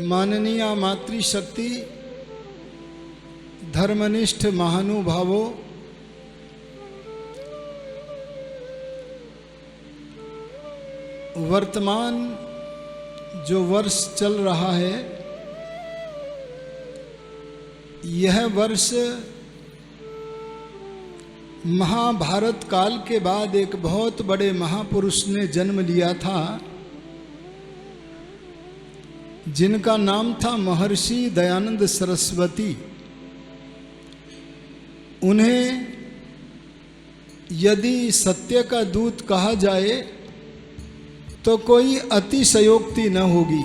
माननीय मातृशक्ति, धर्मनिष्ठ महानुभावों, वर्तमान जो वर्ष चल रहा है, यह वर्ष महाभारत काल के बाद एक बहुत बड़े महापुरुष ने जन्म लिया था, जिनका नाम था महर्षि दयानंद सरस्वती। उन्हें यदि सत्य का दूत कहा जाए तो कोई अतिशयोक्ति न होगी।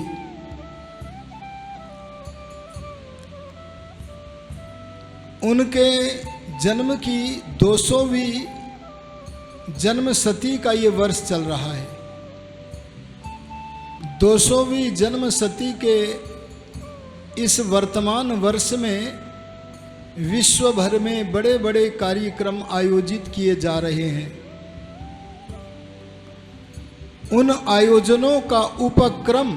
उनके जन्म की 200वीं जन्म शती का ये वर्ष चल रहा है। 200वीं जन्म शती के इस वर्तमान वर्ष में विश्व भर में बड़े बड़े कार्यक्रम आयोजित किए जा रहे हैं। उन आयोजनों का उपक्रम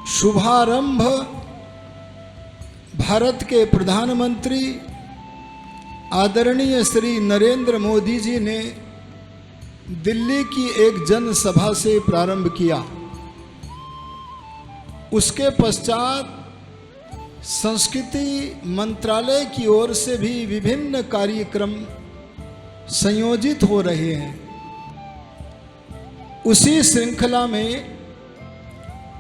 शुभारंभ भारत के प्रधानमंत्री आदरणीय श्री नरेंद्र मोदी जी ने दिल्ली की एक जनसभा से प्रारंभ किया। उसके पश्चात संस्कृति मंत्रालय की ओर से भी विभिन्न कार्यक्रम संयोजित हो रहे हैं। उसी श्रृंखला में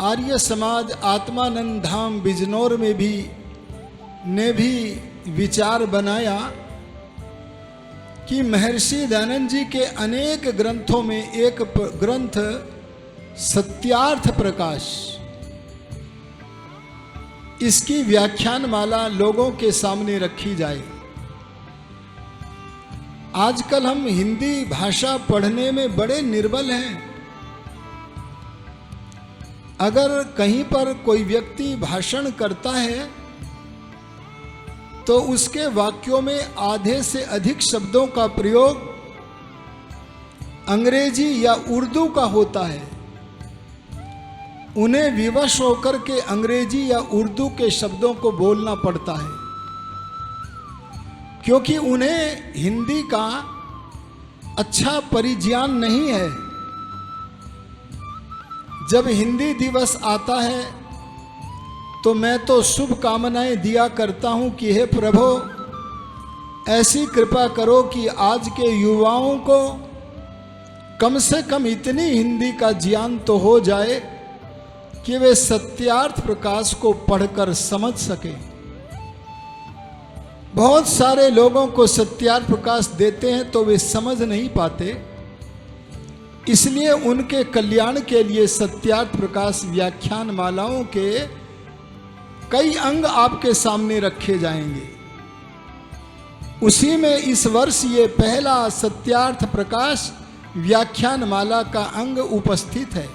आर्य समाज आत्मानंद धाम बिजनौर में ने भी विचार बनाया कि महर्षि दयानंद जी के अनेक ग्रंथों में एक ग्रंथ सत्यार्थ प्रकाश, इसकी व्याख्यान माला लोगों के सामने रखी जाए। आजकल हम हिंदी भाषा पढ़ने में बड़े निर्बल हैं। अगर कहीं पर कोई व्यक्ति भाषण करता है तो उसके वाक्यों में आधे से अधिक शब्दों का प्रयोग अंग्रेजी या उर्दू का होता है। उन्हें विवश होकर के अंग्रेजी या उर्दू के शब्दों को बोलना पड़ता है, क्योंकि उन्हें हिंदी का अच्छा परिज्ञान नहीं है। जब हिंदी दिवस आता है तो मैं तो शुभ कामनाएं दिया करता हूं कि हे प्रभु, ऐसी कृपा करो कि आज के युवाओं को कम से कम इतनी हिंदी का ज्ञान तो हो जाए कि वे सत्यार्थ प्रकाश को पढ़कर समझ सकें। बहुत सारे लोगों को सत्यार्थ प्रकाश देते हैं तो वे समझ नहीं पाते, इसलिए उनके कल्याण के लिए सत्यार्थ प्रकाश व्याख्यान मालाओं के कई अंग आपके सामने रखे जाएंगे। उसी में इस वर्ष ये पहला सत्यार्थ प्रकाश व्याख्यान माला का अंग उपस्थित है।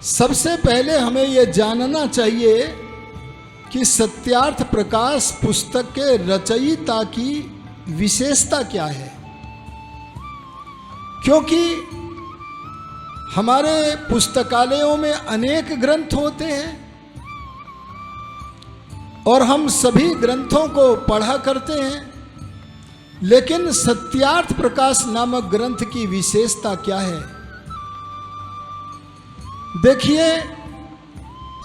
सबसे पहले हमें यह जानना चाहिए कि सत्यार्थ प्रकाश पुस्तक के रचयिता की विशेषता क्या है, क्योंकि हमारे पुस्तकालयों में अनेक ग्रंथ होते हैं और हम सभी ग्रंथों को पढ़ा करते हैं, लेकिन सत्यार्थ प्रकाश नामक ग्रंथ की विशेषता क्या है? देखिए,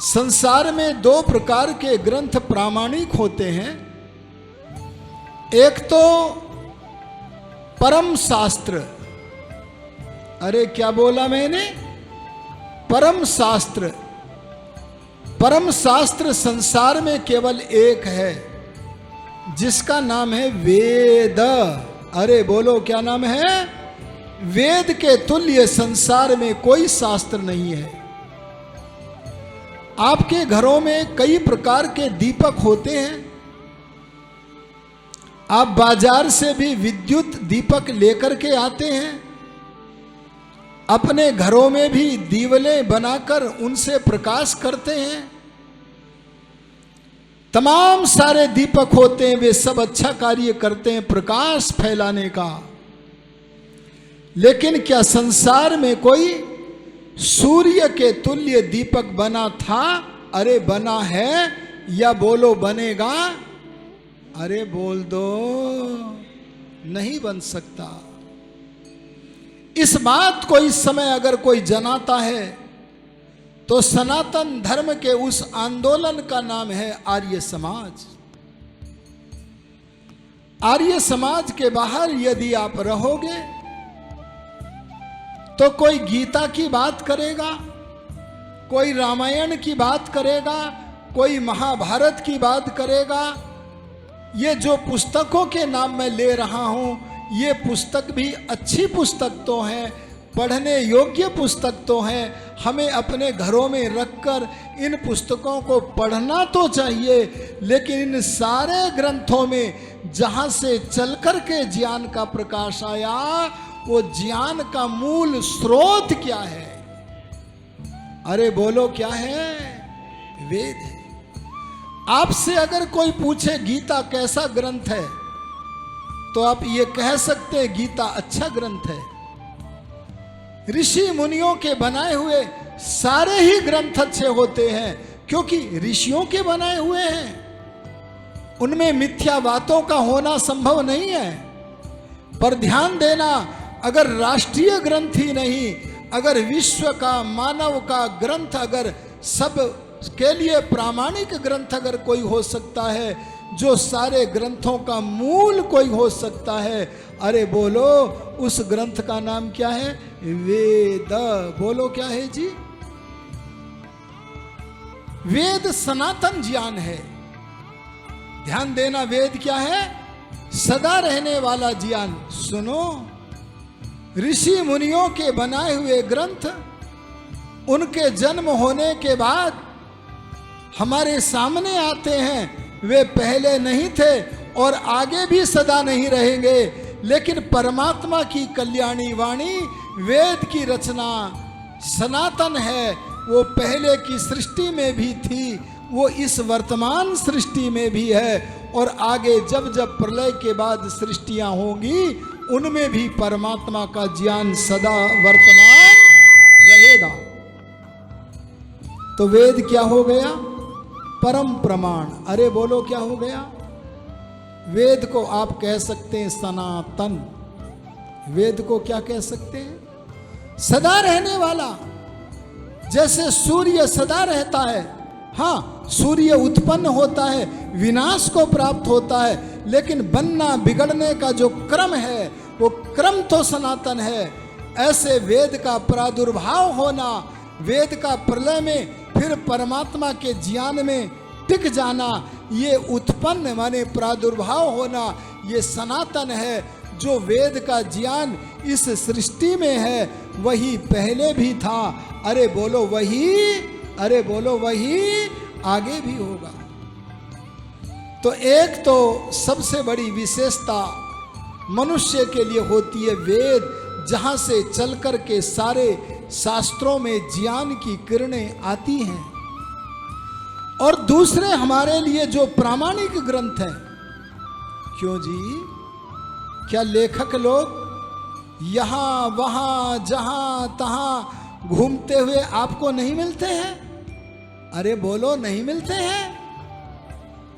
संसार में दो प्रकार के ग्रंथ प्रामाणिक होते हैं। एक तो परम शास्त्र, अरे क्या बोला मैंने? परम शास्त्र। परम शास्त्र संसार में केवल एक है, जिसका नाम है वेद। अरे बोलो, क्या नाम है? वेद के तुल्य संसार में कोई शास्त्र नहीं है। आपके घरों में कई प्रकार के दीपक होते हैं। आप बाजार से भी विद्युत दीपक लेकर के आते हैं। अपने घरों में भी दीवलें बनाकर उनसे प्रकाश करते हैं। तमाम सारे दीपक होते हैं, वे सब अच्छा कार्य करते हैं प्रकाश फैलाने का। लेकिन क्या संसार में कोई सूर्य के तुल्य दीपक बना था, अरे बना है या बोलो बनेगा? अरे बोल दो, नहीं बन सकता। इस बात को इस समय अगर कोई जनाता है तो सनातन धर्म के उस आंदोलन का नाम है आर्य समाज। आर्य समाज के बाहर यदि आप रहोगे तो कोई गीता की बात करेगा, कोई रामायण की बात करेगा, कोई महाभारत की बात करेगा। ये जो पुस्तकों के नाम मैं ले रहा हूं, ये पुस्तक भी अच्छी पुस्तक तो हैं, पढ़ने योग्य पुस्तक तो हैं। हमें अपने घरों में रखकर इन पुस्तकों को पढ़ना तो चाहिए, लेकिन इन सारे ग्रंथों में जहां से चलकर के ज्ञान का प्रकाश आया, वो ज्ञान का मूल स्रोत क्या है? अरे बोलो क्या है? वेद है। आपसे अगर कोई पूछे गीता कैसा ग्रंथ है, तो आप ये कह सकते हैं गीता अच्छा ग्रंथ है। ऋषि मुनियों के बनाए हुए सारे ही ग्रंथ अच्छे होते हैं, क्योंकि ऋषियों के बनाए हुए हैं। उनमें मिथ्या बातों का होना संभव नहीं है। पर ध्यान देना, अगर राष्ट्रीय ग्रंथ ही नहीं, अगर विश्व का, मानव का ग्रंथ, अगर सब के लिए प्रामाणिक ग्रंथ अगर कोई हो सकता है, जो सारे ग्रंथों का मूल कोई हो सकता है, अरे बोलो उस ग्रंथ का नाम क्या है? वेद। बोलो क्या है जी? वेद सनातन ज्ञान है। ध्यान देना, वेद क्या है? सदा रहने वाला ज्ञान। सुनो, ऋषि मुनियों के बनाए हुए ग्रंथ उनके जन्म होने के बाद हमारे सामने आते हैं। वे पहले नहीं थे और आगे भी सदा नहीं रहेंगे, लेकिन परमात्मा की कल्याणी वाणी, वेद की रचना सनातन है। वो पहले की सृष्टि में भी थी, वो इस वर्तमान सृष्टि में भी है, और आगे जब जब प्रलय के बाद सृष्टियां होंगी, उनमें भी परमात्मा का ज्ञान सदा वर्तमान रहेगा। तो वेद क्या हो गया? परम प्रमाण। अरे बोलो क्या हो गया? वेद को आप कह सकते हैं सनातन। वेद को क्या कह सकते हैं? सदा रहने वाला। जैसे सूर्य सदा रहता है, हाँ, सूर्य उत्पन्न होता है, विनाश को प्राप्त होता है, लेकिन बनना बिगड़ने का जो क्रम है, वो क्रम तो सनातन है। ऐसे वेद का प्रादुर्भाव होना, वेद का प्रलय में फिर परमात्मा के ज्ञान में टिक जाना, ये उत्पन्न माने प्रादुर्भाव होना, ये सनातन है। जो वेद का ज्ञान इस सृष्टि में है, वही पहले भी था। अरे बोलो वही, अरे बोलो वही आगे भी होगा। तो एक तो सबसे बड़ी विशेषता मनुष्य के लिए होती है वेद, जहां से चलकर के सारे शास्त्रों में ज्ञान की किरणें आती हैं। और दूसरे हमारे लिए जो प्रामाणिक ग्रंथ हैं, क्यों जी, क्या लेखक लोग यहां वहां जहां तहां घूमते हुए आपको नहीं मिलते हैं? अरे बोलो नहीं मिलते हैं?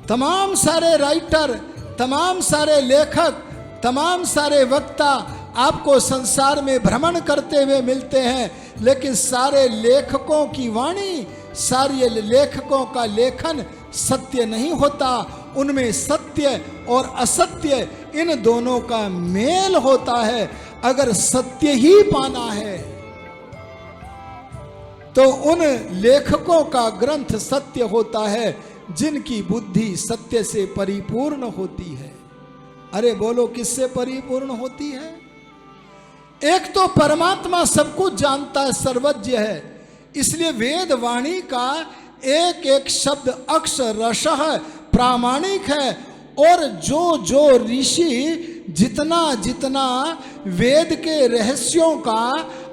तमाम सारे राइटर, तमाम सारे लेखक, तमाम सारे वक्ता आपको संसार में भ्रमण करते हुए मिलते हैं, लेकिन सारे लेखकों की वाणी, सारे लेखकों का लेखन सत्य नहीं होता। उनमें सत्य और असत्य इन दोनों का मेल होता है। अगर सत्य ही पाना है तो उन लेखकों का ग्रंथ सत्य होता है, जिनकी बुद्धि सत्य से परिपूर्ण होती है। अरे बोलो किससे परिपूर्ण होती है? एक तो परमात्मा सब कुछ जानता है, सर्वज्ञ है, इसलिए वेद वाणी का एक एक शब्द अक्षर रसः प्रामाणिक है। और जो जो ऋषि जितना जितना वेद के रहस्यों का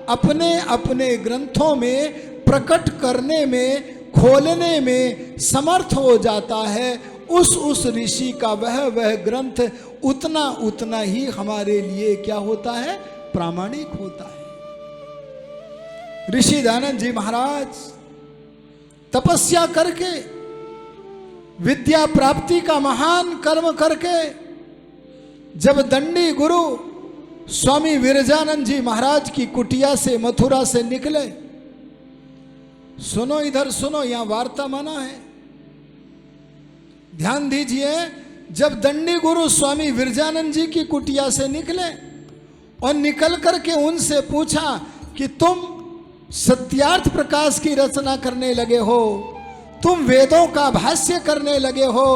अपने अपने ग्रंथों में प्रकट करने में, खोलने में समर्थ हो जाता है, उस ऋषि का वह ग्रंथ उतना उतना ही हमारे लिए क्या होता है? प्रामाणिक होता है। ऋषि दयानंद जी महाराज तपस्या करके, विद्या प्राप्ति का महान कर्म करके जब दंडी गुरु स्वामी विरजानंद जी महाराज की कुटिया से, मथुरा से निकले, सुनो इधर सुनो, यहां वार्ता मना है, ध्यान दीजिए। जब दंडी गुरु स्वामी विरजानंद जी की कुटिया से निकले और निकल करके उनसे पूछा कि तुम सत्यार्थ प्रकाश की रचना करने लगे हो, तुम वेदों का भाष्य करने लगे हो,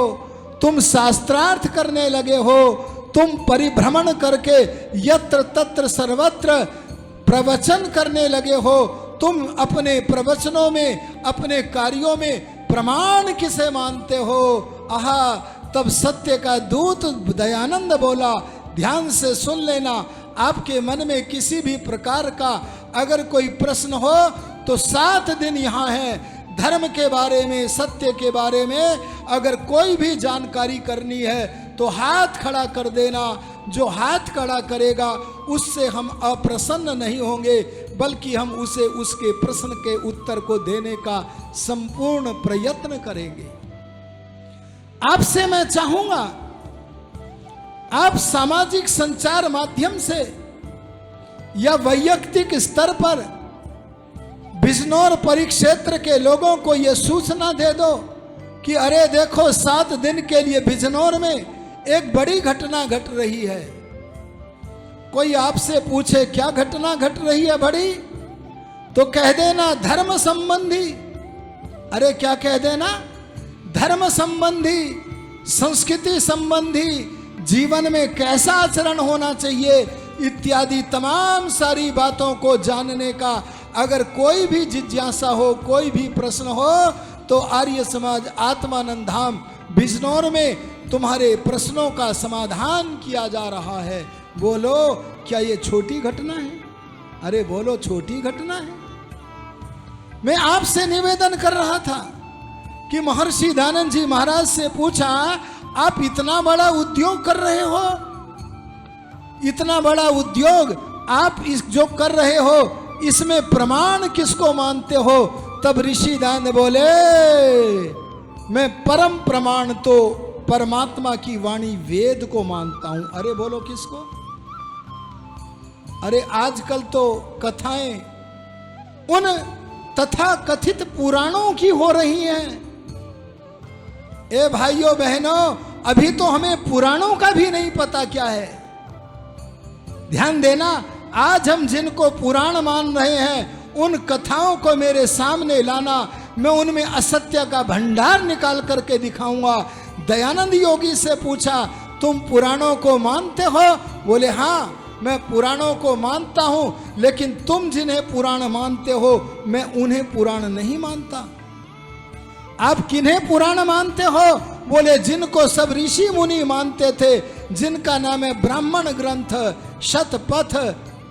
तुम शास्त्रार्थ करने लगे हो, तुम परिभ्रमण करके यत्र तत्र सर्वत्र प्रवचन करने लगे हो, तुम अपने प्रवचनों में, अपने कार्यों में प्रमाण किसे मानते हो? आहा, तब सत्य का दूत दयानंद बोला, ध्यान से सुन लेना, आपके मन में किसी भी प्रकार का अगर कोई प्रश्न हो तो 7 दिन यहाँ है। धर्म के बारे में, सत्य के बारे में अगर कोई भी जानकारी करनी है तो हाथ खड़ा कर देना। जो हाथ खड़ा करेगा उससे हम अप्रसन्न नहीं होंगे, बल्कि हम उसे उसके प्रश्न के उत्तर को देने का संपूर्ण प्रयत्न करेंगे। आपसे मैं चाहूंगा, आप सामाजिक संचार माध्यम से या वैयक्तिक स्तर पर बिजनौर परिक्षेत्र के लोगों को यह सूचना दे दो कि अरे देखो, 7 दिन के लिए बिजनौर में एक बड़ी घटना घट रही है। कोई आपसे पूछे क्या घटना घट रही है बड़ी, तो कह देना धर्म संबंधी। अरे क्या कह देना? धर्म संबंधी, संस्कृति संबंधी, जीवन में कैसा आचरण होना चाहिए इत्यादि तमाम सारी बातों को जानने का अगर कोई भी जिज्ञासा हो, कोई भी प्रश्न हो, तो आर्य समाज आत्मानंद धाम बिजनौर में तुम्हारे प्रश्नों का समाधान किया जा रहा है। बोलो, क्या ये छोटी घटना है? अरे बोलो, छोटी घटना है? मैं आपसे निवेदन कर रहा था कि महर्षि दयानंद जी महाराज से पूछा, आप इतना बड़ा उद्योग कर रहे हो, इतना बड़ा उद्योग आप इस जो कर रहे हो, इसमें प्रमाण किसको मानते हो? तब ऋषि दयानंद बोले, मैं परम प्रमाण तो परमात्मा की वाणी वेद को मानता हूं। अरे बोलो, किसको? अरे आजकल तो कथाएं उन तथा कथित पुराणों की हो रही हैं। ए भाइयों बहनों, अभी तो हमें पुराणों का भी नहीं पता क्या है। ध्यान देना, आज हम जिनको पुराण मान रहे हैं उन कथाओं को मेरे सामने लाना, मैं उनमें असत्य का भंडार निकाल करके दिखाऊंगा। दयानंद योगी से पूछा, तुम पुराणों को मानते हो? बोले हाँ, मैं पुराणों को मानता हूं, लेकिन तुम जिन्हें पुराण मानते हो मैं उन्हें पुराण नहीं मानता। आप किन्हें पुराण मानते हो? बोले जिनको सब ऋषि मुनि मानते थे, जिनका नाम है ब्राह्मण ग्रंथ, शतपथ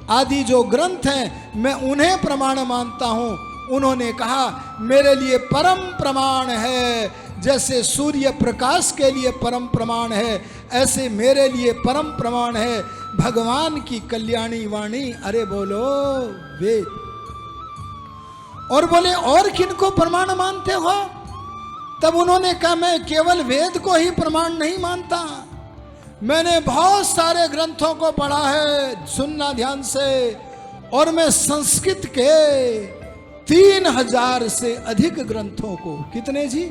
आदि जो ग्रंथ हैं, मैं उन्हें प्रमाण मानता हूं। उन्होंने कहा, मेरे लिए परम प्रमाण है, जैसे सूर्य प्रकाश के लिए परम प्रमाण है, ऐसे मेरे लिए परम प्रमाण है भगवान की कल्याणी वाणी। अरे बोलो, वेद। और बोले और किनको प्रमाण मानते हो? तब उन्होंने कहा, मैं केवल वेद को ही प्रमाण नहीं मानता, मैंने बहुत सारे ग्रंथों को पढ़ा है, सुनना ध्यान से, और मैं संस्कृत के 3000 से अधिक ग्रंथों को। कितने जी?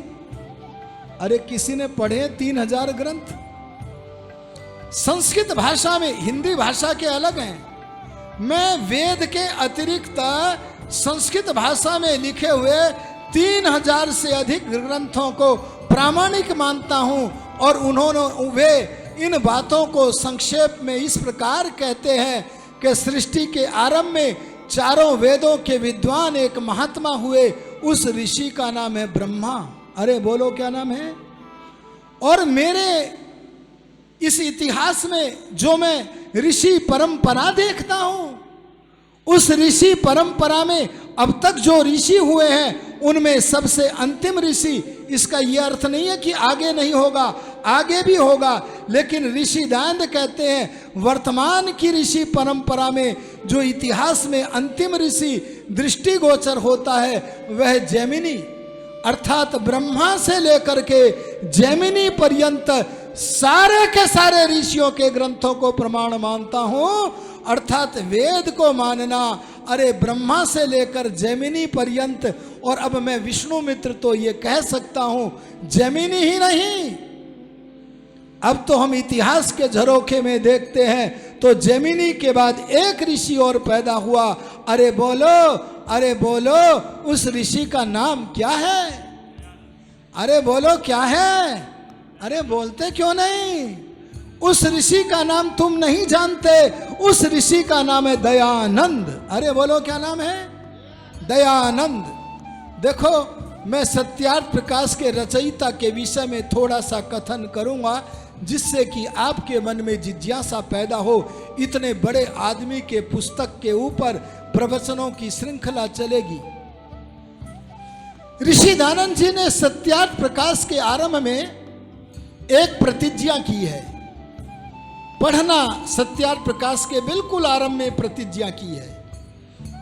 अरे किसी ने पढ़े 3000 ग्रंथ? संस्कृत भाषा में, हिंदी भाषा के अलग हैं। मैं वेद के अतिरिक्त संस्कृत भाषा में लिखे हुए 3000 से अधिक ग्रंथों को प्रामाणिक मानता हूं। और उन्होंने वे इन बातों को संक्षेप में इस प्रकार कहते हैं कि सृष्टि के आरंभ में चारों वेदों के विद्वान एक महात्मा हुए, उस ऋषि का नाम है ब्रह्मा। अरे बोलो, क्या नाम है? और मेरे इस इतिहास में जो मैं ऋषि परंपरा देखता हूं, उस ऋषि परंपरा में अब तक जो ऋषि हुए हैं उनमें सबसे अंतिम ऋषि, इसका यह अर्थ नहीं है कि आगे नहीं होगा, आगे भी होगा। लेकिन ऋषि दयानंद कहते हैं वर्तमान की ऋषि परंपरा में जो इतिहास में अंतिम ऋषि दृष्टिगोचर होता है वह जैमिनी, अर्थात ब्रह्मा से लेकर के जैमिनी पर्यंत सारे के सारे ऋषियों के ग्रंथों को प्रमाण मानता हूं। अर्थात वेद को मानना, अरे ब्रह्मा से लेकर जैमिनी पर्यंत, और अब मैं विष्णुमित्र तो ये कह सकता हूं जैमिनी ही नहीं, अब तो हम इतिहास के झरोखे में देखते हैं तो जैमिनी के बाद एक ऋषि और पैदा हुआ। अरे बोलो, अरे बोलो, उस ऋषि का नाम क्या है? अरे बोलो क्या है? अरे बोलते क्यों नहीं? उस ऋषि का नाम तुम नहीं जानते, उस ऋषि का नाम है दयानंद। अरे बोलो क्या नाम है? दयानंद। देखो, मैं सत्यार्थ प्रकाश के रचयिता के विषय में थोड़ा सा कथन करूंगा जिससे कि आपके मन में जिज्ञासा पैदा हो। इतने बड़े आदमी के पुस्तक के ऊपर प्रवचनों की श्रृंखला चलेगी। ऋषि दयानंद जी ने सत्यार्थ प्रकाश के आरंभ में एक प्रतिज्ञा की है। पढ़ना, सत्यार्थ प्रकाश के बिल्कुल आरंभ में प्रतिज्ञा की है।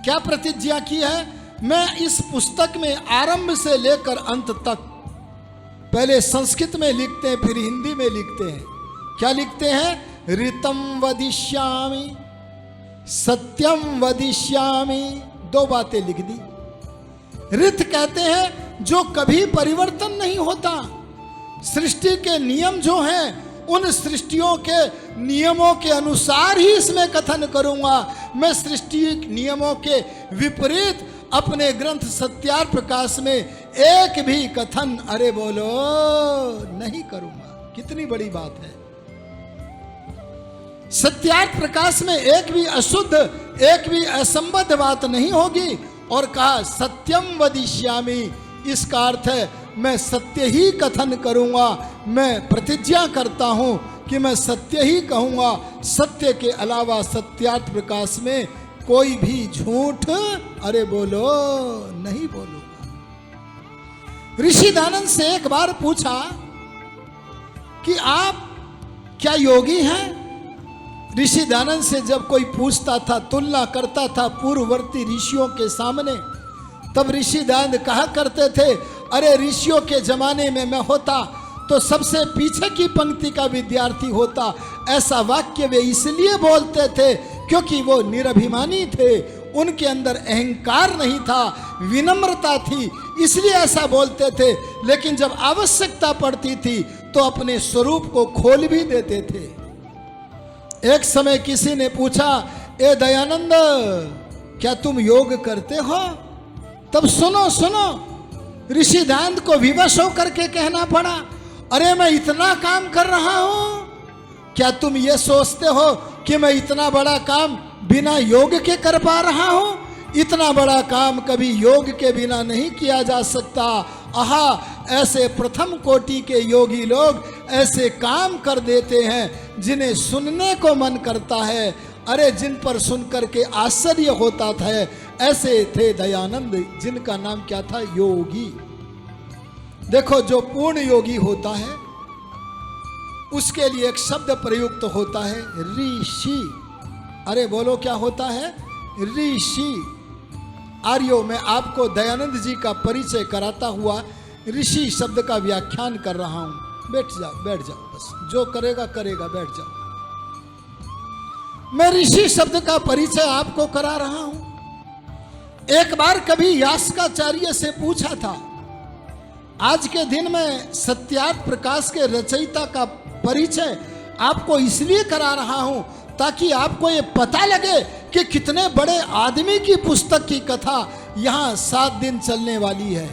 क्या प्रतिज्ञा की है? मैं इस पुस्तक में आरंभ से लेकर अंत तक, पहले संस्कृत में लिखते हैं फिर हिंदी में लिखते हैं। क्या लिखते हैं? ऋतम वदिष्यामि, सत्यम वदिष्यामि। दो बातें लिख दी। ऋत कहते हैं जो कभी परिवर्तन नहीं होता। सृष्टि के नियम जो हैं उन सृष्टियों के नियमों के अनुसार ही इसमें कथन करूंगा। मैं सृष्टि नियमों के विपरीत अपने ग्रंथ सत्यार्थ प्रकाश में एक भी कथन, अरे बोलो, नहीं करूंगा। कितनी बड़ी बात है। सत्यार्थ प्रकाश में एक भी अशुद्ध, एक भी असंबद्ध बात नहीं होगी। और कहा सत्यम वदिष्यामि, इसका अर्थ है मैं सत्य ही कथन करूंगा। मैं प्रतिज्ञा करता हूं कि मैं सत्य ही कहूंगा। सत्य के अलावा सत्यार्थ प्रकाश में कोई भी झूठ, अरे बोलो, नहीं बोलूंगा। ऋषि दयानंद से एक बार पूछा कि आप क्या योगी हैं? ऋषि दयानंद से जब कोई पूछता था, तुलना करता था पूर्ववर्ती ऋषियों के सामने, तब ऋषि दयानंद कहा करते थे, अरे ऋषियों के जमाने में मैं होता तो सबसे पीछे की पंक्ति का विद्यार्थी होता। ऐसा वाक्य वे इसलिए बोलते थे क्योंकि वो निरभिमानी थे, उनके अंदर अहंकार नहीं था, विनम्रता थी, इसलिए ऐसा बोलते थे। लेकिन जब आवश्यकता पड़ती थी तो अपने स्वरूप को खोल भी देते थे। एक समय किसी ने पूछा, ए दयानंद, क्या तुम योग करते हो? तब सुनो सुनो, ऋषि दयानंद को विवश होकर के कहना पड़ा, अरे मैं इतना काम कर रहा हूं, क्या तुम ये सोचते हो कि मैं इतना बड़ा काम बिना योग के कर पा रहा हूं? इतना बड़ा काम कभी योग के बिना नहीं किया जा सकता। आहा, ऐसे प्रथम कोटि के योगी लोग ऐसे काम कर देते हैं जिन्हें सुनने को मन करता है, अरे जिन पर सुनकर के आश्चर्य होता था। ऐसे थे दयानंद, जिनका नाम क्या था? योगी। देखो, जो पूर्ण योगी होता है उसके लिए एक शब्द प्रयुक्त होता है, ऋषि। अरे बोलो क्या होता है? ऋषि। आर्यो, मैं आपको दयानंद जी का परिचय कराता हुआ ऋषि शब्द का व्याख्यान कर रहा हूं। बैठ जाओ, बैठ जाओ, बस जो करेगा करेगा, बैठ जाओ। मैं ऋषि शब्द का परिचय आपको करा रहा हूं। एक बार कभी यास्काचार्य से पूछा था, आज के दिन में सत्यार्थ प्रकाश के रचयिता का परिचय आपको इसलिए करा रहा हूं ताकि आपको ये पता लगे कि कितने बड़े आदमी की पुस्तक की कथा यहां 7 दिन चलने वाली है।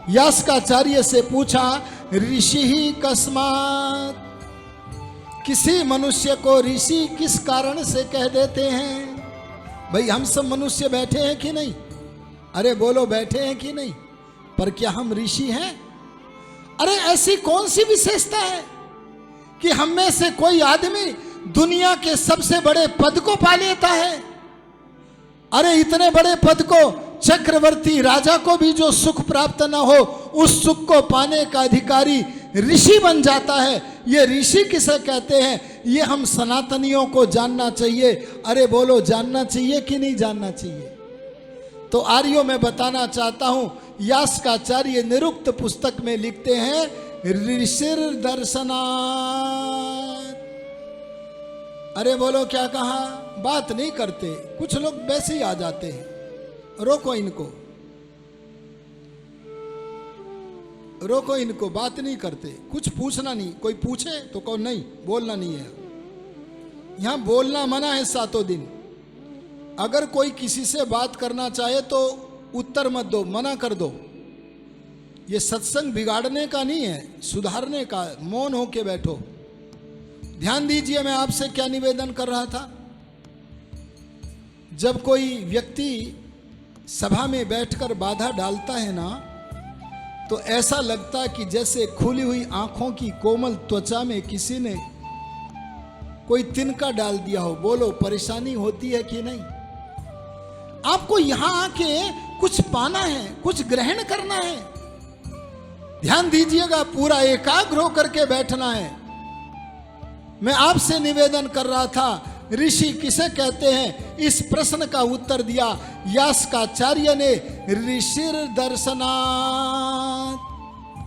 यास्काचार्य से पूछा, ऋषि ही कस्मात्, किसी मनुष्य को ऋषि किस कारण से कह देते हैं? भाई, हम सब मनुष्य बैठे हैं कि नहीं? अरे बोलो, बैठे हैं कि नहीं? पर क्या हम ऋषि हैं? अरे ऐसी कौन सी विशेषता है कि हम में से कोई आदमी दुनिया के सबसे बड़े पद को पा लेता है? अरे इतने बड़े पद को, चक्रवर्ती राजा को भी जो सुख प्राप्त न हो, उस सुख को पाने का अधिकारी ऋषि बन जाता है। ये ऋषि किसे कहते हैं, ये हम सनातनियों को जानना चाहिए। अरे बोलो, जानना चाहिए कि नहीं जानना चाहिए? तो आर्यों में बताना चाहता हूं, यास्काचार्य निरुक्त पुस्तक में लिखते हैं ऋषिर दर्शनात्। अरे बोलो, क्या कहा? बात नहीं करते, कुछ लोग वैसे ही आ जाते हैं। रोको इनको, रोको इनको, बात नहीं करते, कुछ पूछना नहीं। कोई पूछे तो कहो नहीं, बोलना नहीं है। यहां बोलना मना है 7 दिन। अगर कोई किसी से बात करना चाहे तो उत्तर मत दो, मना कर दो। ये सत्संग बिगाड़ने का नहीं है, सुधारने का। मौन होके बैठो। ध्यान दीजिए, मैं आपसे क्या निवेदन कर रहा था। जब कोई व्यक्ति सभा में बैठकर बाधा डालता है ना, तो ऐसा लगता है कि जैसे खुली हुई आंखों की कोमल त्वचा में किसी ने कोई तिनका डाल दिया हो। बोलो, परेशानी होती है कि नहीं? आपको यहां आके कुछ पाना है, कुछ ग्रहण करना है। ध्यान दीजिएगा, पूरा एकाग्र होकर के बैठना है। मैं आपसे निवेदन कर रहा था, ऋषि किसे कहते हैं? इस प्रश्न का उत्तर दिया यास्काचार्य ने, ऋषिर दर्शनात्।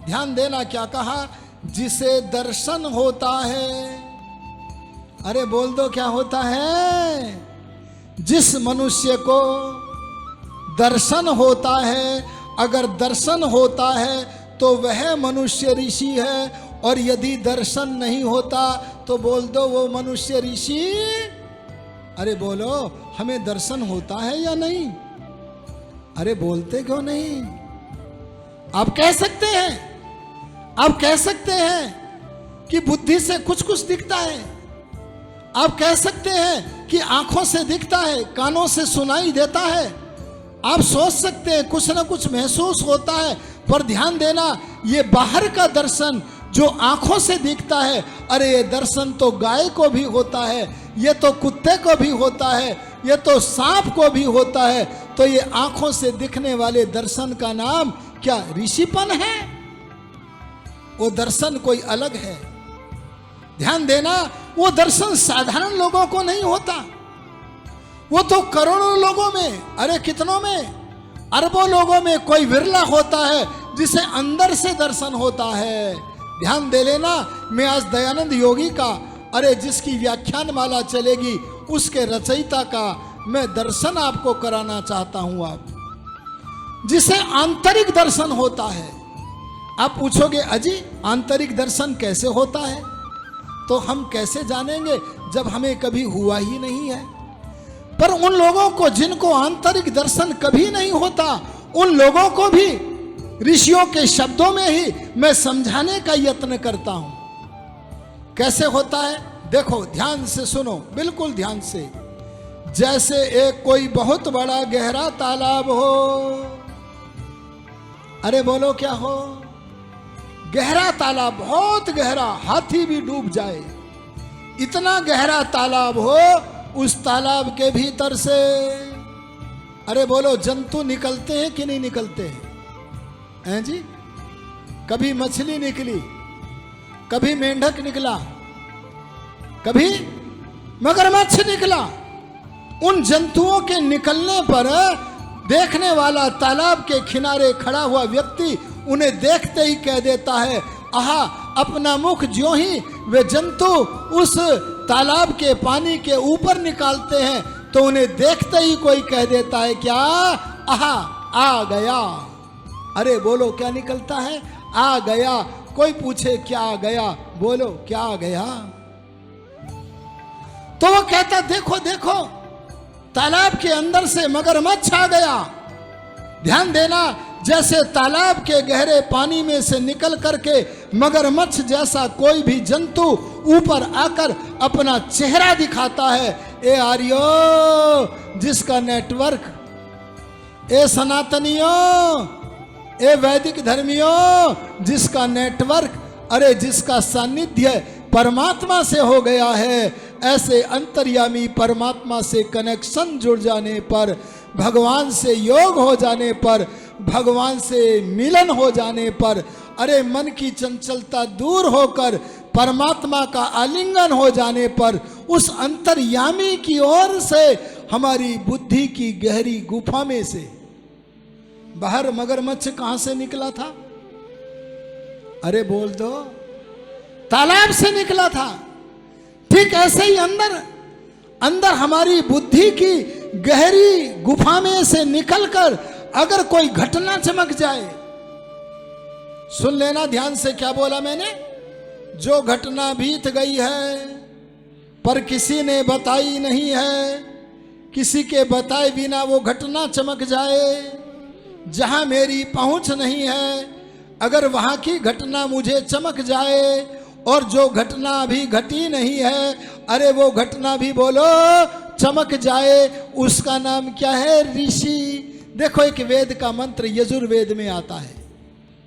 ध्यान देना, क्या कहा? जिसे दर्शन होता है। अरे बोल दो, क्या होता है? जिस मनुष्य को दर्शन होता है, अगर दर्शन होता है तो वह मनुष्य ऋषि है। और यदि दर्शन नहीं होता तो बोल दो वो मनुष्य ऋषि। अरे बोलो, हमें दर्शन होता है या नहीं? अरे बोलते क्यों नहीं? आप कह सकते हैं, आप कह सकते हैं कि बुद्धि से कुछ कुछ दिखता है। आप कह सकते हैं कि आंखों से दिखता है, कानों से सुनाई देता है। आप सोच सकते हैं कुछ ना कुछ महसूस होता है। पर ध्यान देना, ये बाहर का दर्शन जो आंखों से दिखता है, अरे ये दर्शन तो गाय को भी होता है, ये तो कुत्ते को भी होता है, ये तो सांप को भी होता है। तो ये आंखों से दिखने वाले दर्शन का नाम क्या ऋषिपन है? वो दर्शन कोई अलग है। ध्यान देना, वो दर्शन साधारण लोगों को नहीं होता। वो तो करोड़ों लोगों में, अरे कितनों में, अरबों लोगों में कोई विरला होता है जिसे अंदर से दर्शन होता है। ध्यान दे लेना, मैं आज दयानंद योगी का, अरे जिसकी व्याख्यान माला चलेगी, उसके रचयिता का मैं दर्शन आपको कराना चाहता हूं। आप जिसे आंतरिक दर्शन होता है। आप पूछोगे, अजी आंतरिक दर्शन कैसे होता है? तो हम कैसे जानेंगे जब हमें कभी हुआ ही नहीं है। पर उन लोगों को जिनको आंतरिक दर्शन कभी नहीं होता, उन लोगों को भी ऋषियों के शब्दों में ही मैं समझाने का यत्न करता हूं। कैसे होता है? देखो, ध्यान से सुनो, बिल्कुल ध्यान से। जैसे एक कोई बहुत बड़ा गहरा तालाब हो। अरे बोलो, क्या हो? गहरा तालाब, बहुत गहरा, हाथी भी डूब जाए, इतना गहरा तालाब हो। उस तालाब के भीतर से, अरे बोलो, जंतु निकलते हैं कि नहीं निकलते हैं जी? कभी मछली निकली, कभी मेंढक निकला, कभी मगरमच्छ निकला। उन जंतुओं के निकलने पर देखने वाला तालाब के किनारे खड़ा हुआ व्यक्ति उन्हें देखते ही कह देता है, आहा, अपना मुख ज्यों ही वे जंतु उस तालाब के पानी के ऊपर निकालते हैं तो उन्हें देखते ही कोई कह देता है, क्या? आहा, आ गया। अरे बोलो, क्या निकलता है? आ गया। कोई पूछे क्या आ गया? बोलो, क्या आ गया? तो वो कहता, देखो देखो, तालाब के अंदर से मगरमच्छ आ गया। ध्यान देना, जैसे तालाब के गहरे पानी में से निकल करके मगरमच्छ जैसा कोई भी जंतु ऊपर आकर अपना चेहरा दिखाता है। ए आर्यो, जिसका नेटवर्क, ए सनातनियों, ए वैदिक धर्मियों, जिसका नेटवर्क, अरे जिसका सानिध्य परमात्मा से हो गया है, ऐसे अंतर्यामी परमात्मा से कनेक्शन जुड़ जाने पर, भगवान से योग हो जाने पर, भगवान से मिलन हो जाने पर, अरे मन की चंचलता दूर होकर परमात्मा का आलिंगन हो जाने पर उस अंतर्यामी की ओर से हमारी बुद्धि की गहरी गुफा में से बाहर मगरमच्छ कहां से निकला था? अरे बोल दो, तालाब से निकला था। ठीक ऐसे ही अंदर अंदर हमारी बुद्धि की गहरी गुफा में से निकलकर अगर कोई घटना चमक जाए, सुन लेना ध्यान से क्या बोला मैंने, जो घटना बीत गई है पर किसी ने बताई नहीं है, किसी के बताए बिना वो घटना चमक जाए, जहां मेरी पहुंच नहीं है, अगर वहां की घटना मुझे चमक जाए और जो घटना अभी घटी नहीं है, अरे वो घटना भी बोलो चमक जाए, उसका नाम क्या है? ऋषि। देखो एक वेद का मंत्र यजुर्वेद में आता है,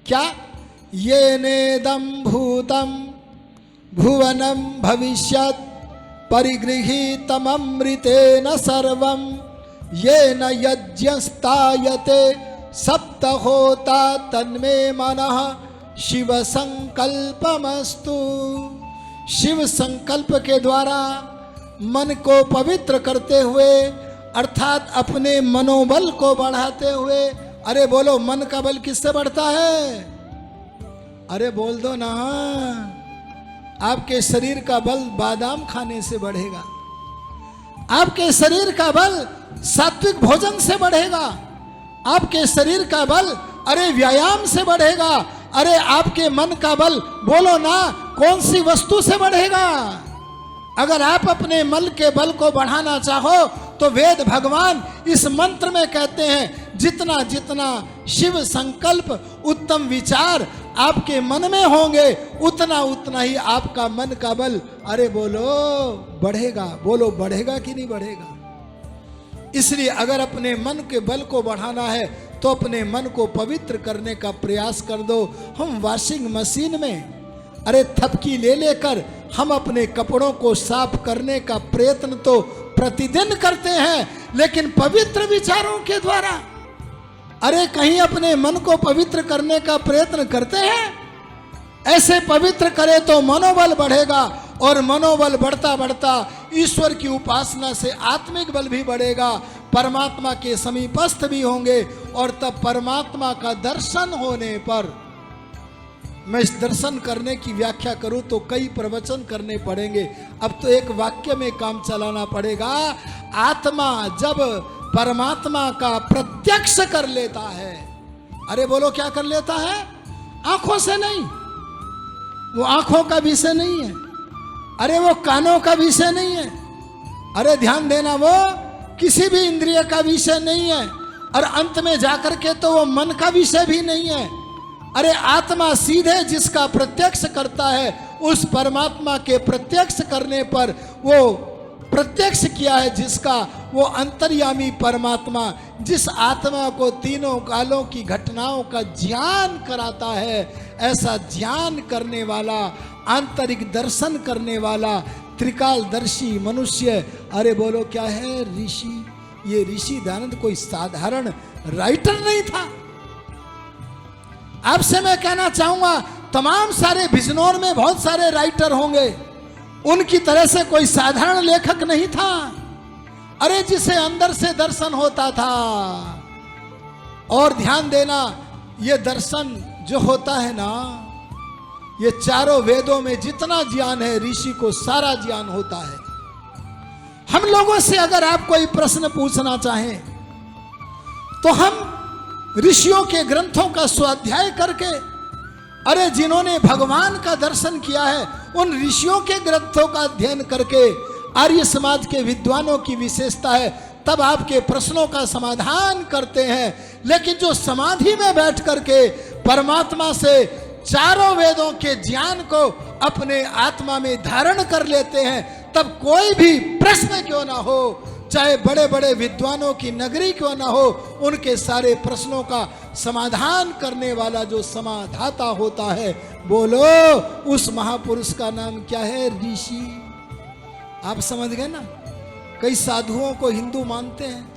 क्या? ये नेदम भूतम भुवनम भविष्यत् परिगृहीतममृतेन सर्वं येन यज्ञस्तायते सप्त होता तन्मे मनः शिव संकल्पमस्तु। शिव संकल्प के द्वारा मन को पवित्र करते हुए अर्थात अपने मनोबल को बढ़ाते हुए, अरे बोलो मन का बल किससे बढ़ता है? अरे बोल दो ना, आपके शरीर का बल बादाम खाने से बढ़ेगा, आपके शरीर का बल सात्विक भोजन से बढ़ेगा, आपके शरीर का बल अरे व्यायाम से बढ़ेगा, अरे आपके मन का बल बोलो ना कौन सी वस्तु से बढ़ेगा? अगर आप अपने मन के बल को बढ़ाना चाहो तो वेद भगवान इस मंत्र में कहते हैं, जितना जितना शिव संकल्प उत्तम विचार आपके मन में होंगे, उतना उतना ही आपका मन का बल अरे बोलो बढ़ेगा। बोलो बढ़ेगा कि नहीं बढ़ेगा? इसलिए अगर अपने मन के बल को बढ़ाना है तो अपने मन को पवित्र करने का प्रयास कर दो। हम वॉशिंग मशीन में अरे थपकी ले लेकर हम अपने कपड़ों को साफ करने का प्रयत्न तो प्रतिदिन करते हैं, लेकिन पवित्र विचारों के द्वारा अरे कहीं अपने मन को पवित्र करने का प्रयत्न करते हैं? ऐसे पवित्र करे तो मनोबल बढ़ेगा, और मनोबल बढ़ता बढ़ता ईश्वर की उपासना से आत्मिक बल भी बढ़ेगा, परमात्मा के समीपस्थ भी होंगे, और तब परमात्मा का दर्शन होने पर, मैं इस दर्शन करने की व्याख्या करूं तो कई प्रवचन करने पड़ेंगे, अब तो एक वाक्य में काम चलाना पड़ेगा। आत्मा जब परमात्मा का प्रत्यक्ष कर लेता है, अरे बोलो क्या कर लेता है? आंखों से नहीं, वो आंखों का विषय नहीं है, अरे वो कानों का विषय नहीं है, अरे ध्यान देना वो किसी भी इंद्रिय का विषय नहीं है, और अंत में जाकर के तो वो मन का विषय भी नहीं है। अरे आत्मा सीधे जिसका प्रत्यक्ष करता है, उस परमात्मा के प्रत्यक्ष करने पर वो प्रत्यक्ष किया है जिसका, वो अंतर्यामी परमात्मा जिस आत्मा को तीनों कालों की घटनाओं का ज्ञान कराता है, ऐसा ज्ञान करने वाला, आंतरिक दर्शन करने वाला त्रिकालदर्शी मनुष्य, अरे बोलो क्या है? ऋषि। ये ऋषि दयानंद कोई साधारण राइटर नहीं था। आपसे मैं कहना चाहूंगा, तमाम सारे बिजनौर में बहुत सारे राइटर होंगे, उनकी तरह से कोई साधारण लेखक नहीं था। अरे जिसे अंदर से दर्शन होता था, और ध्यान देना ये दर्शन जो होता है ना, ये चारों वेदों में जितना ज्ञान है ऋषि को सारा ज्ञान होता है। हम लोगों से अगर आप कोई प्रश्न पूछना चाहें तो हम ऋषियों के ग्रंथों का स्वाध्याय करके, अरे जिन्होंने भगवान का दर्शन किया है उन ऋषियों के ग्रंथों का अध्ययन करके, आर्य समाज के विद्वानों की विशेषता है, तब आपके प्रश्नों का समाधान करते हैं। लेकिन जो समाधि में बैठ करके परमात्मा से चारों वेदों के ज्ञान को अपने आत्मा में धारण कर लेते हैं, तब कोई भी प्रश्न क्यों ना हो, चाहे बड़े बड़े विद्वानों की नगरी क्यों ना हो, उनके सारे प्रश्नों का समाधान करने वाला जो समाधाता होता है, बोलो उस महापुरुष का नाम क्या है? ऋषि। आप समझ गए ना? कई साधुओं को हिंदू मानते हैं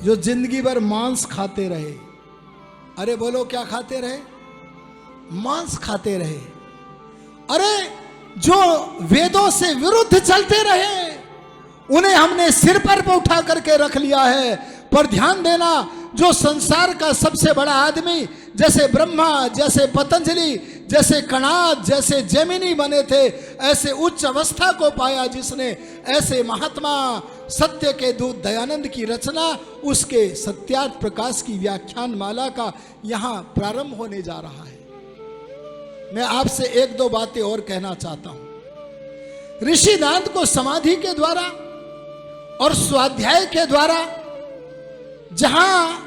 जो जिंदगी भर मांस खाते रहे। अरे बोलो क्या खाते रहे? मांस खाते रहे। अरे जो वेदों से विरुद्ध चलते रहे उन्हें हमने सिर पर उठा करके रख लिया है। पर ध्यान देना, जो संसार का सबसे बड़ा आदमी जैसे ब्रह्मा, जैसे पतंजलि, जैसे कणाद, जैसे जैमिनी बने थे, ऐसे उच्च अवस्था को पाया जिसने, ऐसे महात्मा सत्य के दूत दयानंद की रचना, उसके सत्यार्थ प्रकाश की व्याख्यान माला का यहां प्रारंभ होने जा रहा है। मैं आपसे एक दो बातें और कहना चाहता हूं। ऋषि दांत को समाधि के द्वारा और स्वाध्याय के द्वारा जहां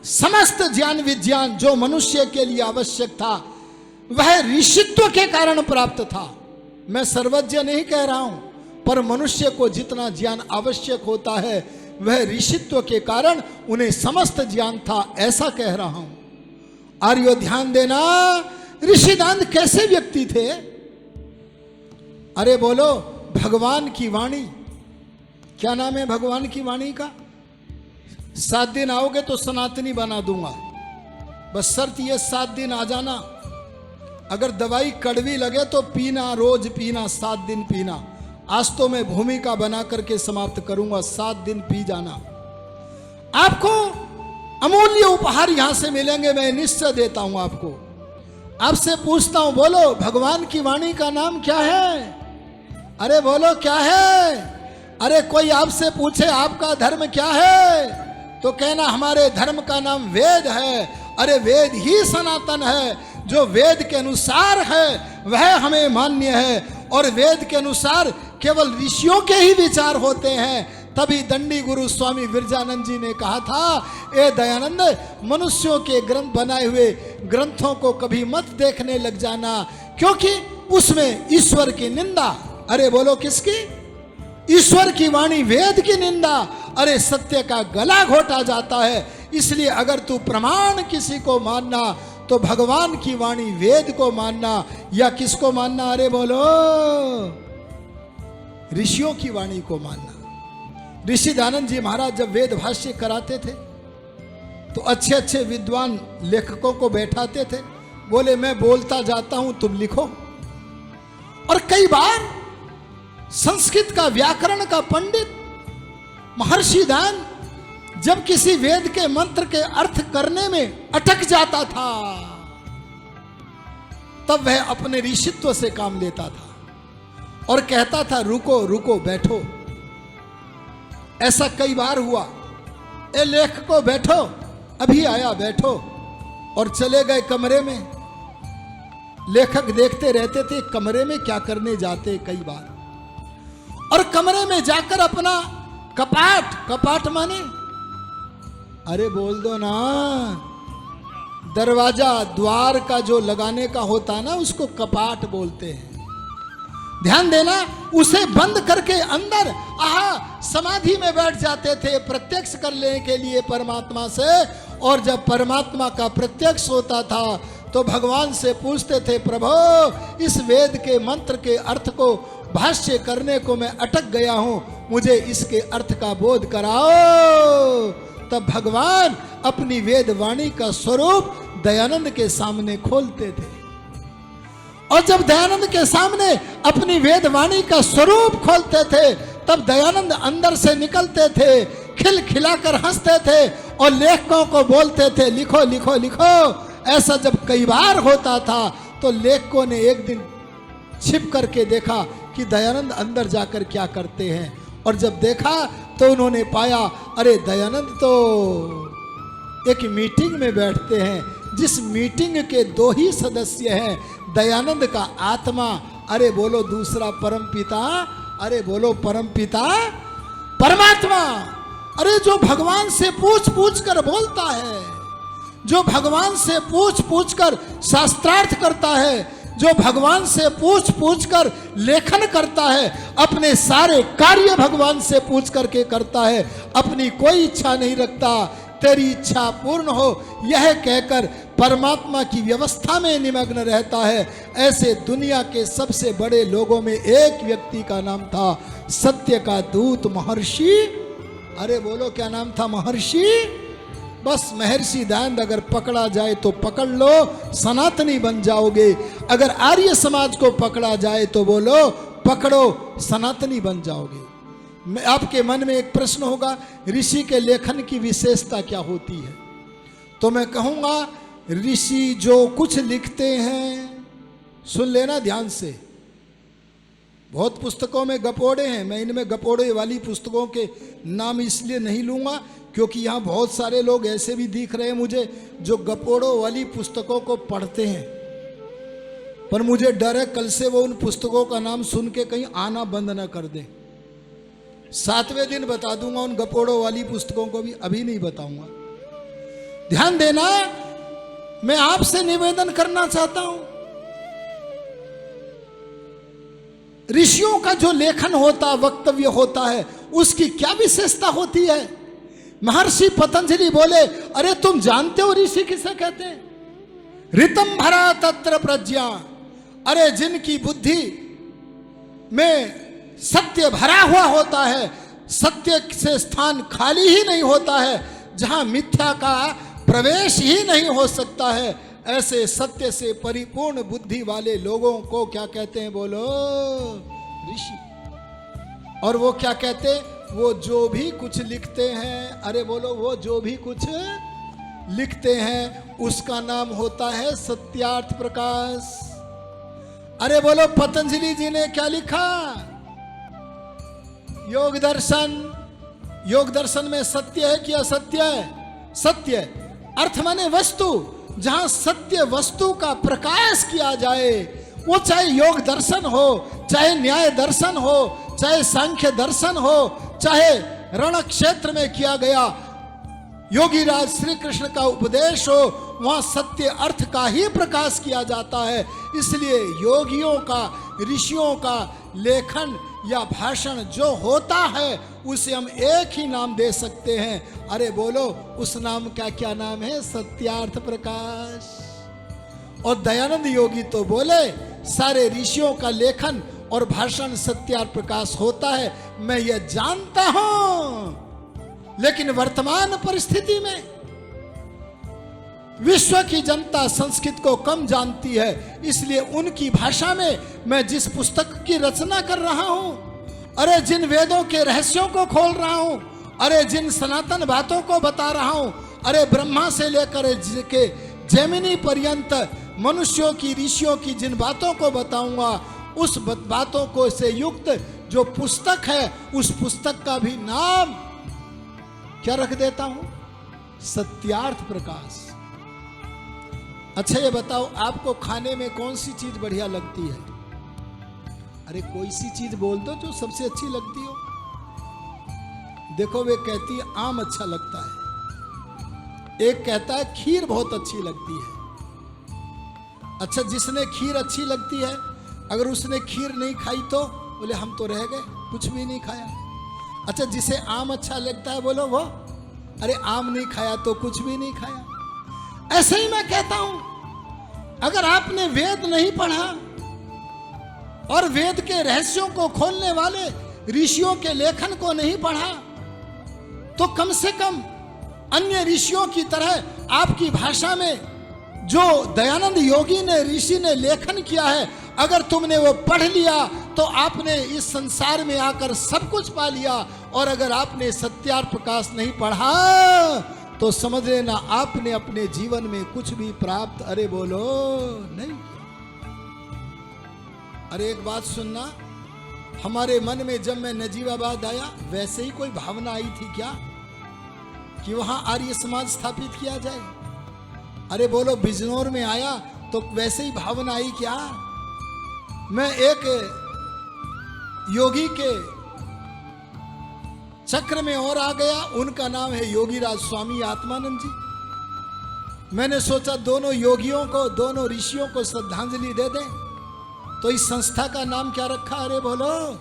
समस्त ज्ञान विज्ञान जो मनुष्य के लिए आवश्यक था वह ऋषित्व के कारण प्राप्त था। मैं सर्वज्ञ नहीं कह रहा हूं, पर मनुष्य को जितना ज्ञान आवश्यक होता है वह ऋषित्व के कारण उन्हें समस्त ज्ञान था, ऐसा कह रहा हूं। आर्यो ध्यान देना, ऋषिदांत कैसे व्यक्ति थे? अरे बोलो, भगवान की वाणी। क्या नाम है भगवान की वाणी का? 7 दिन आओगे तो सनातनी बना दूंगा, बस शर्त ये 7 दिन आ जाना। अगर दवाई कड़वी लगे तो पीना, रोज पीना, 7 दिन पीना। आज तो मैं भूमिका बना करके समाप्त करूंगा, 7 दिन पी जाना। आपको अमूल्य उपहार यहां से मिलेंगे, मैं निश्चय देता हूं आपको। आपसे पूछता हूं, बोलो भगवान की वाणी का नाम क्या है? अरे बोलो क्या है? अरे कोई आपसे पूछे आपका धर्म क्या है तो कहना हमारे धर्म का नाम वेद है। अरे वेद ही सनातन है, जो वेद के अनुसार है वह हमें मान्य है, और वेद के अनुसार केवल ऋषियों के ही विचार होते हैं। तभी दंडी गुरु स्वामी विरजानंद जी ने कहा था, ए दयानंद, मनुष्यों के ग्रंथ बनाए हुए ग्रंथों को कभी मत देखने लग जाना, क्योंकि उसमें ईश्वर की निंदा। अरे बोलो किसकी? ईश्वर की वाणी वेद की निंदा। अरे सत्य का गला घोटा जाता है। इसलिए अगर तू प्रमाण किसी को मानना तो भगवान की वाणी वेद को मानना, या किसको मानना? अरे बोलो, ऋषियों की वाणी को मानना। ऋषि दानंद जी महाराज जब वेद भाष्य कराते थे तो अच्छे अच्छे विद्वान लेखकों को बैठाते थे, बोले मैं बोलता जाता हूं तुम लिखो। और कई बार संस्कृत का व्याकरण का पंडित महर्षि दान जब किसी वेद के मंत्र के अर्थ करने में अटक जाता था तब वह अपने ऋषित्व से काम लेता था और कहता था रुको रुको बैठो। ऐसा कई बार हुआ, ए लेखको बैठो, अभी आया बैठो, और चले गए कमरे में। लेखक देखते रहते थे कमरे में क्या करने जाते कई बार, और कमरे में जाकर अपना कपाट माने, अरे बोल दो ना, दरवाजा द्वार का जो लगाने का होता ना उसको कपाट बोलते हैं। ध्यान देना, उसे बंद करके अंदर समाधि में बैठ जाते थे प्रत्यक्ष कर लेने के लिए परमात्मा से। और जब परमात्मा का प्रत्यक्ष होता था तो भगवान से पूछते थे, प्रभु इस वेद के मंत्र के अर्थ को भाष्य करने को मैं अटक गया हूं, मुझे इसके अर्थ का बोध कराओ। तब भगवान अपनी वेद वाणी का स्वरूप दयानंद के सामने खोलते थे, और जब दयानंद के सामने अपनी वेद वाणी का स्वरूप खोलते थे तब दयानंद अंदर से निकलते थे, खिलखिलाकर हंसते थे और लेखकों को बोलते थे लिखो लिखो लिखो। ऐसा जब कई बार होता था तो लेखकों ने एक दिन छिप करके देखा कि दयानंद अंदर जाकर क्या करते हैं, और जब देखा तो उन्होंने पाया अरे दयानंद तो एक मीटिंग में बैठते हैं, जिस मीटिंग के 2 ही सदस्य हैं, दयानंद का आत्मा, अरे बोलो दूसरा परम पिता, अरे बोलो परम पिता परमात्मा। अरे जो भगवान से पूछ पूछ कर बोलता है, जो भगवान से पूछ पूछ कर शास्त्रार्थ करता है, जो भगवान से पूछ पूछ कर लेखन करता है, अपने सारे कार्य भगवान से पूछ करके करता है, अपनी कोई इच्छा नहीं रखता, तेरी इच्छा पूर्ण हो यह कहकर परमात्मा की व्यवस्था में निमग्न रहता है। ऐसे दुनिया के सबसे बड़े लोगों में एक व्यक्ति का नाम था सत्य का दूत महर्षि, अरे बोलो क्या नाम था? महर्षि बस महर्षि दयानंद अगर पकड़ा जाए तो पकड़ लो, सनातनी बन जाओगे। अगर आर्य समाज को पकड़ा जाए तो बोलो पकड़ो, सनातनी बन जाओगे। आपके मन में एक प्रश्न होगा, ऋषि के लेखन की विशेषता क्या होती है? तो मैं कहूंगा ऋषि जो कुछ लिखते हैं, सुन लेना ध्यान से। बहुत पुस्तकों में गपोड़े हैं, मैं इनमें गपोड़े वाली पुस्तकों के नाम इसलिए नहीं लूंगा क्योंकि यहाँ बहुत सारे लोग ऐसे भी दिख रहे हैं मुझे जो गपोड़ों वाली पुस्तकों को पढ़ते हैं, पर मुझे डर है कल से वो उन पुस्तकों का नाम सुन के कहीं आना बंद ना कर दें। 7वें दिन बता दूंगा उन गपोड़ों वाली पुस्तकों को भी, अभी नहीं बताऊंगा। ध्यान देना, मैं आपसे निवेदन करना चाहता हूं, ऋषियों का जो लेखन होता, वक्तव्य होता है, उसकी क्या विशेषता होती है? महर्षि पतंजलि बोले, अरे तुम जानते हो ऋषि किसे कहते हैं? ऋतम भरा तत्र प्रज्ञा, अरे जिनकी बुद्धि में सत्य भरा हुआ होता है, सत्य से स्थान खाली ही नहीं होता है, जहां मिथ्या का प्रवेश ही नहीं हो सकता है, ऐसे सत्य से परिपूर्ण बुद्धि वाले लोगों को क्या कहते हैं? बोलो ऋषि। और वो क्या कहते हैं? वो जो भी कुछ लिखते हैं, अरे बोलो वो जो भी कुछ लिखते हैं उसका नाम होता है सत्यार्थ प्रकाश। अरे बोलो पतंजलि जी ने क्या लिखा? योग दर्शन। योग दर्शन में सत्य है कि असत्य है? सत्य। अर्थ माने वस्तु, जहां सत्य वस्तु का प्रकाश किया जाए, वो चाहे योग दर्शन हो, चाहे न्याय दर्शन हो, चाहे सांख्य दर्शन हो, चाहे रण क्षेत्र में किया गया योगी राज श्री कृष्ण का उपदेश हो, वहां सत्य अर्थ का ही प्रकाश किया जाता है। इसलिए योगियों का, ऋषियों का लेखन या भाषण जो होता है उसे हम एक ही नाम दे सकते हैं। अरे बोलो उस नाम का क्या नाम है? सत्यार्थ प्रकाश। और दयानंद योगी तो बोले सारे ऋषियों का लेखन और भाषण सत्यार्थ प्रकाश होता है। मैं ये जानता हूं, लेकिन वर्तमान परिस्थिति में विश्व की जनता संस्कृत को कम जानती है, इसलिए उनकी भाषा में मैं जिस पुस्तक की रचना कर रहा हूं, अरे जिन वेदों के रहस्यों को खोल रहा हूं, अरे जिन सनातन बातों को बता रहा हूं, अरे ब्रह्मा से लेकर के जैमिनी पर्यंत मनुष्यों की, ऋषियों की जिन बातों को बताऊंगा, उस बातों को से युक्त जो पुस्तक है, उस पुस्तक का भी नाम क्या रख देता हूं? सत्यार्थ प्रकाश। अच्छा ये बताओ, आपको खाने में कौन सी चीज बढ़िया लगती है? अरे कोई सी चीज बोल दो जो सबसे अच्छी लगती हो। देखो वे कहती है आम अच्छा लगता है, एक कहता है खीर बहुत अच्छी लगती है। अच्छा जिसने खीर अच्छी लगती है, अगर उसने खीर नहीं खाई तो बोले हम तो रह गए, कुछ भी नहीं खाया। अच्छा जिसे आम अच्छा लगता है, बोलो वो, अरे आम नहीं खाया तो कुछ भी नहीं खाया। ऐसे ही मैं कहता हूं, अगर आपने वेद नहीं पढ़ा और वेद के रहस्यों को खोलने वाले ऋषियों के लेखन को नहीं पढ़ा, तो कम से कम अन्य ऋषियों की तरह आपकी भाषा में जो दयानंद योगी ने, ऋषि ने लेखन किया है, अगर तुमने वो पढ़ लिया तो आपने इस संसार में आकर सब कुछ पा लिया। और अगर आपने सत्यार्थ प्रकाश नहीं पढ़ा तो समझ लेना आपने अपने जीवन में कुछ भी प्राप्त, अरे बोलो, नहीं। अरे एक बात सुनना, हमारे मन में जब मैं नजीबाबाद आया वैसे ही कोई भावना आई थी क्या कि वहां आर्य समाज स्थापित किया जाए? अरे बोलो बिजनौर में आया तो वैसे ही भावना आई क्या? मैं एक योगी के चक्र में और आ गया, उनका नाम है योगीराज स्वामी आत्मानंद जी। मैंने सोचा दोनों योगियों को, दोनों ऋषियों को श्रद्धांजलि दे दें, तो इस संस्था का नाम क्या रखा? अरे बोलो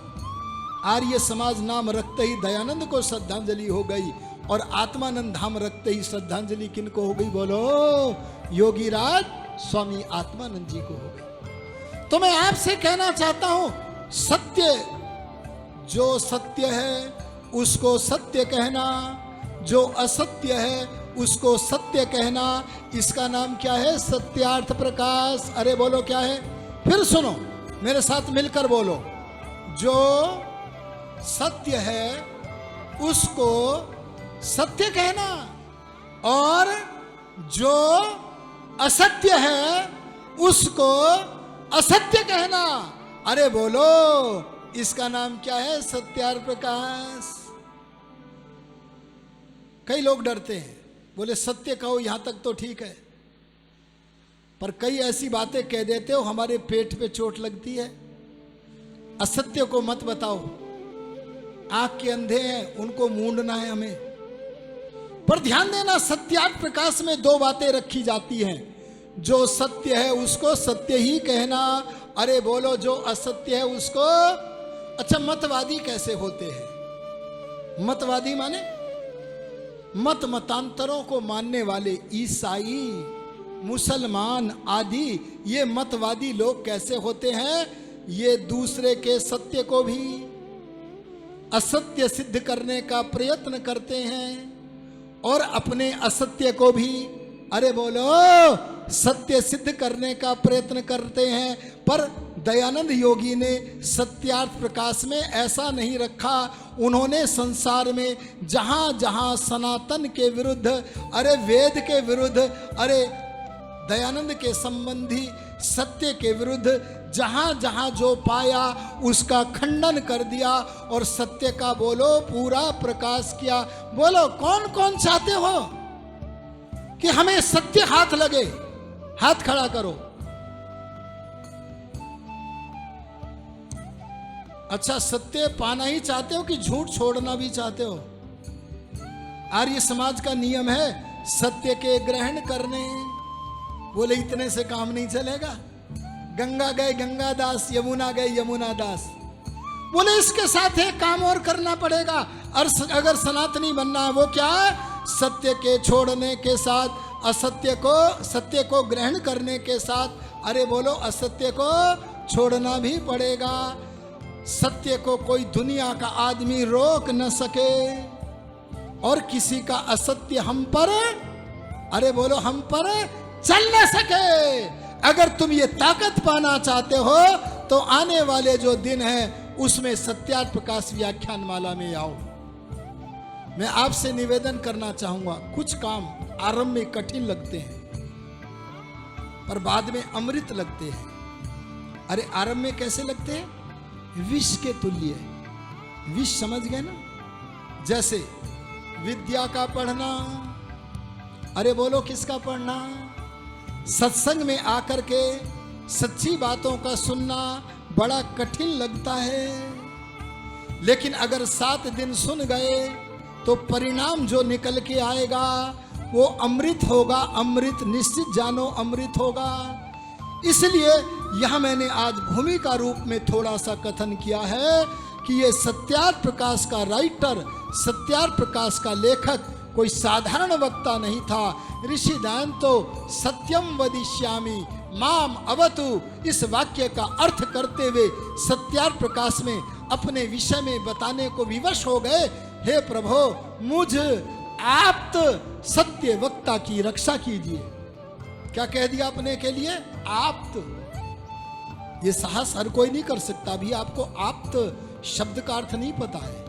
आर्य समाज नाम रखते ही दयानंद को श्रद्धांजलि हो गई, और आत्मानंद धाम रखते ही श्रद्धांजलि किनको हो गई? बोलो योगीराज स्वामी आत्मानंद जी को हो गई। तो मैं आपसे कहना चाहता हूं, सत्य, जो सत्य है उसको सत्य कहना, जो असत्य है उसको सत्य कहना, इसका नाम क्या है? सत्यार्थ प्रकाश। अरे बोलो क्या है? फिर सुनो, मेरे साथ मिलकर बोलो। जो सत्य है उसको सत्य कहना, और जो असत्य है उसको असत्य कहना। अरे बोलो, इसका नाम क्या है? सत्यार्थ प्रकाश। कई लोग डरते हैं, बोले सत्य कहो यहां तक तो ठीक है, पर कई ऐसी बातें कह देते हो हमारे पेट पे चोट लगती है। असत्य को मत बताओ, आंख के अंधे हैं उनको मूंडना है हमें। पर ध्यान देना, सत्यार्थ प्रकाश में दो बातें रखी जाती हैं। जो सत्य है उसको सत्य ही कहना। अरे बोलो, जो असत्य है उसको। अच्छा, मतवादी कैसे होते हैं? मतवादी माने मत मतांतरों को मानने वाले ईसाई, मुसलमान आदि, ये मतवादी लोग कैसे होते हैं? ये दूसरे के सत्य को भी असत्य सिद्ध करने का प्रयत्न करते हैं और अपने असत्य को भी, अरे बोलो, सत्य सिद्ध करने का प्रयत्न करते हैं। पर दयानंद योगी ने सत्यार्थ प्रकाश में ऐसा नहीं रखा। उन्होंने संसार में जहां जहां सनातन के विरुद्ध, अरे वेद के विरुद्ध, अरे दयानंद के संबंधी सत्य के विरुद्ध जहां जहां जो पाया उसका खंडन कर दिया और सत्य का बोलो पूरा प्रकाश किया। बोलो, कौन कौन चाहते हो कि हमें सत्य हाथ लगे? हाथ खड़ा करो। अच्छा, सत्य पाना ही चाहते हो कि झूठ छोड़ना भी चाहते हो? आर्य समाज का नियम है सत्य के ग्रहण करने। बोले इतने से काम नहीं चलेगा। गंगा गए गंगा दास, यमुना गए यमुना दास। बोले इसके साथ एक काम और करना पड़ेगा। और अगर सनातनी बनना है, वो क्या? सत्य के छोड़ने के साथ असत्य को, सत्य को ग्रहण करने के साथ, अरे बोलो, असत्य को छोड़ना भी पड़ेगा। सत्य को कोई दुनिया का आदमी रोक न सके और किसी का असत्य हम पर, अरे बोलो, हम पर चल न सके। अगर तुम ये ताकत पाना चाहते हो तो आने वाले जो दिन है उसमें सत्यार्थ प्रकाश व्याख्यान माला में आओ। मैं आपसे निवेदन करना चाहूंगा, कुछ काम आरंभ में कठिन लगते हैं पर बाद में अमृत लगते हैं। अरे आरंभ में कैसे लगते हैं? विष के तुल्य। विष समझ गए ना? जैसे विद्या का पढ़ना, अरे बोलो किसका पढ़ना? सत्संग में आकर के सच्ची बातों का सुनना बड़ा कठिन लगता है, लेकिन अगर 7 दिन सुन गए तो परिणाम जो निकल के आएगा वो अमृत होगा। अमृत निश्चित जानो, अमृत होगा। इसलिए यह मैंने आज भूमिका रूप में थोड़ा सा कथन किया है कि ये सत्यार्थ प्रकाश का राइटर, सत्यार्थ प्रकाश का लेखक कोई साधारण वक्ता नहीं था। ऋषि दयानंद सत्यम वदिष्यामि माम अवतु, इस वाक्य का अर्थ करते हुए सत्यार्थ प्रकाश में अपने विषय में बताने को विवश हो गए। हे प्रभु, मुझ आप्त सत्य वक्ता की रक्षा कीजिए। क्या कह दिया अपने के लिए? आप्त। ये साहस हर कोई नहीं कर सकता। अभी आपको आप्त शब्द का अर्थ नहीं पता है।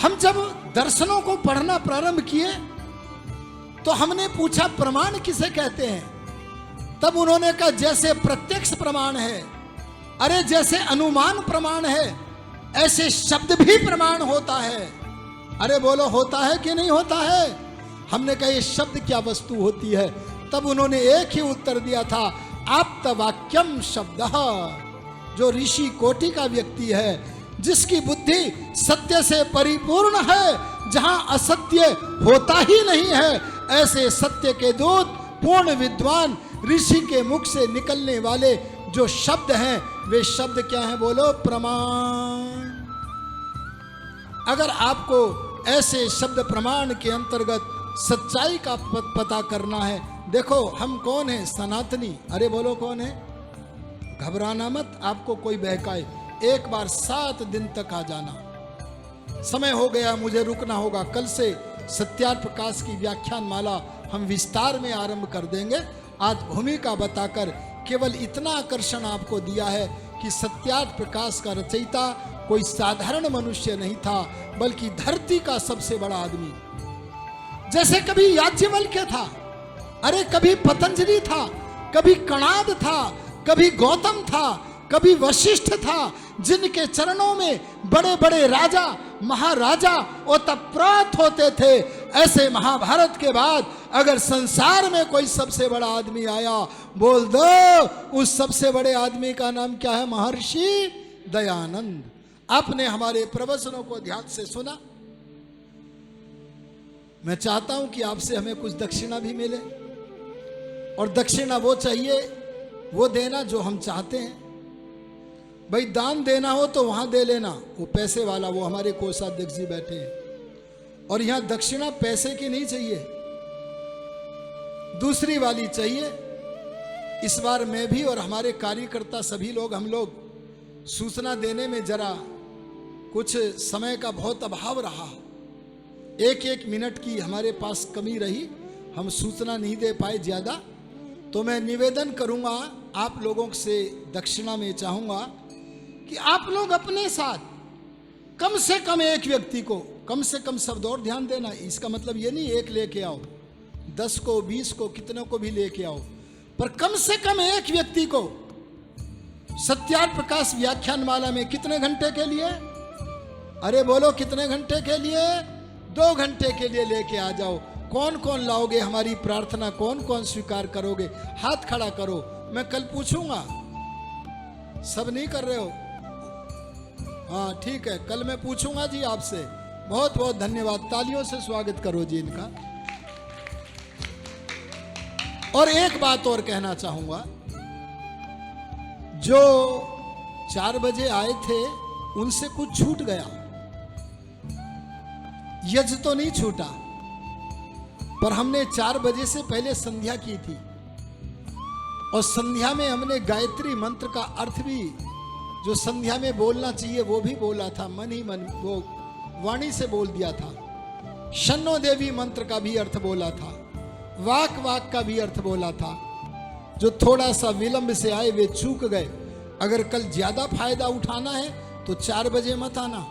हम जब दर्शनों को पढ़ना प्रारंभ किए तो हमने पूछा प्रमाण किसे कहते हैं? तब उन्होंने कहा जैसे प्रत्यक्ष प्रमाण है, अरे जैसे अनुमान प्रमाण है, ऐसे शब्द भी प्रमाण होता है। अरे बोलो, होता है कि नहीं होता है? हमने कहा ये शब्द क्या वस्तु होती है? तब उन्होंने एक ही उत्तर दिया था, आप्त वाक्यम शब्द। जो ऋषि कोटि का व्यक्ति है, जिसकी बुद्धि सत्य से परिपूर्ण है, जहां असत्य होता ही नहीं है, ऐसे सत्य के दूत पूर्ण विद्वान ऋषि के मुख से निकलने वाले जो शब्द हैं, वे शब्द क्या हैं? बोलो, प्रमाण। अगर आपको ऐसे शब्द प्रमाण के अंतर्गत सच्चाई का पता करना है, देखो हम कौन है? सनातनी। अरे बोलो, कौन है? घबराना मत, आपको कोई बहकाए। एक बार 7 दिन तक आ जाना। समय हो गया, मुझे रुकना होगा। कल से सत्यार्थ प्रकाश की व्याख्यान माला हम विस्तार में आरंभ कर देंगे। आज भूमिका बताकर केवल इतना आकर्षण आपको दिया है कि सत्यार्थ प्रकाश का रचयिता कोई साधारण मनुष्य नहीं था, बल्कि धरती का सबसे बड़ा आदमी। जैसे कभी याज्ञवल्क्य था, अरे कभी पतंजलि था, कभी कणाद था, कभी गौतम था, कभी वशिष्ठ था, जिनके चरणों में बड़े बड़े राजा महाराजा ओतप्रोत होते थे। ऐसे महाभारत के बाद अगर संसार में कोई सबसे बड़ा आदमी आया, बोल दो उस सबसे बड़े आदमी का नाम क्या है? महर्षि दयानंद। आपने हमारे प्रवचनों को ध्यान से सुना। मैं चाहता हूं कि आपसे हमें कुछ दक्षिणा भी मिले, और दक्षिणा वो चाहिए, वो देना जो हम चाहते हैं। भाई दान देना हो तो वहां दे लेना, वो पैसे वाला, वो हमारे कोषाध्यक्ष जी बैठे हैं। और यहां दक्षिणा पैसे की नहीं चाहिए, दूसरी वाली चाहिए। इस बार मैं भी और हमारे कार्यकर्ता सभी लोग, हम लोग सूचना देने में जरा कुछ समय का बहुत अभाव रहा, एक एक मिनट की हमारे पास कमी रही, हम सूचना नहीं दे पाए ज्यादा। तो मैं निवेदन करूंगा आप लोगों से, दक्षिणा में चाहूंगा कि आप लोग अपने साथ कम से कम एक व्यक्ति को, कम से कम शब्द और ध्यान देना, इसका मतलब ये नहीं एक लेके आओ, 10 को 20 को कितनों को भी लेके आओ, पर कम से कम एक व्यक्ति को सत्यार्थ प्रकाश व्याख्यान माला में कितने घंटे के लिए, अरे बोलो कितने घंटे के लिए? 2 घंटे के लिए लेके आ जाओ। कौन कौन लाओगे? हमारी प्रार्थना कौन कौन स्वीकार करोगे? हाथ खड़ा करो, मैं कल पूछूंगा। सब नहीं कर रहे हो? हाँ ठीक है, कल मैं पूछूंगा जी आपसे। बहुत बहुत धन्यवाद, तालियों से स्वागत करो जी इनका। और एक बात और कहना चाहूंगा, जो 4 बजे आए थे उनसे कुछ छूट गया, यज्ञ तो नहीं छूटा, पर हमने 4 बजे से पहले संध्या की थी, और संध्या में हमने गायत्री मंत्र का अर्थ भी, जो संध्या में बोलना चाहिए वो भी बोला था, मन ही मन वो वाणी से बोल दिया था। शन्नो देवी मंत्र का भी अर्थ बोला था, वाक वाक का भी अर्थ बोला था। जो थोड़ा सा विलंब से आए वे चूक गए। अगर कल ज्यादा फायदा उठाना है तो 4 बजे मत आना,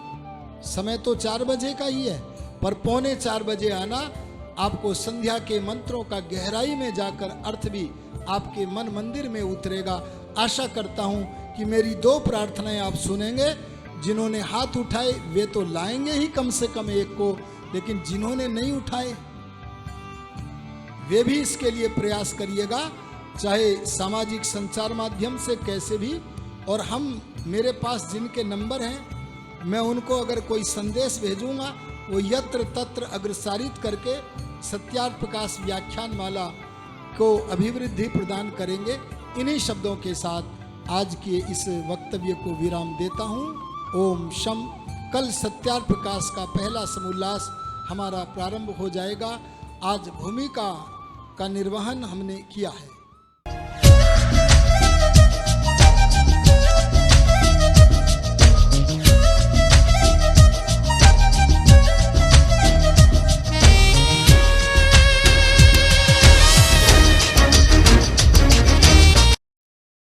समय तो 4 बजे का ही है, पर 3:45 बजे आना। आपको संध्या के मंत्रों का गहराई में जाकर अर्थ भी आपके मन मंदिर में उतरेगा। आशा करता हूं कि मेरी 2 प्रार्थनाएं आप सुनेंगे। जिन्होंने हाथ उठाए वे तो लाएंगे ही कम से कम एक को, लेकिन जिन्होंने नहीं उठाए वे भी इसके लिए प्रयास करिएगा, चाहे सामाजिक संचार माध्यम से कैसे भी। और हम, मेरे पास जिनके नंबर हैं, मैं उनको अगर कोई संदेश भेजूंगा, वो यत्र तत्र अग्रसारित करके सत्यार्थ प्रकाश व्याख्यान माला को अभिवृद्धि प्रदान करेंगे। इन्हीं शब्दों के साथ आज के इस वक्तव्य को विराम देता हूँ। ओम शम। कल सत्यार्थ प्रकाश का पहला समोल्लास हमारा प्रारंभ हो जाएगा। आज भूमिका का निर्वहन हमने किया है।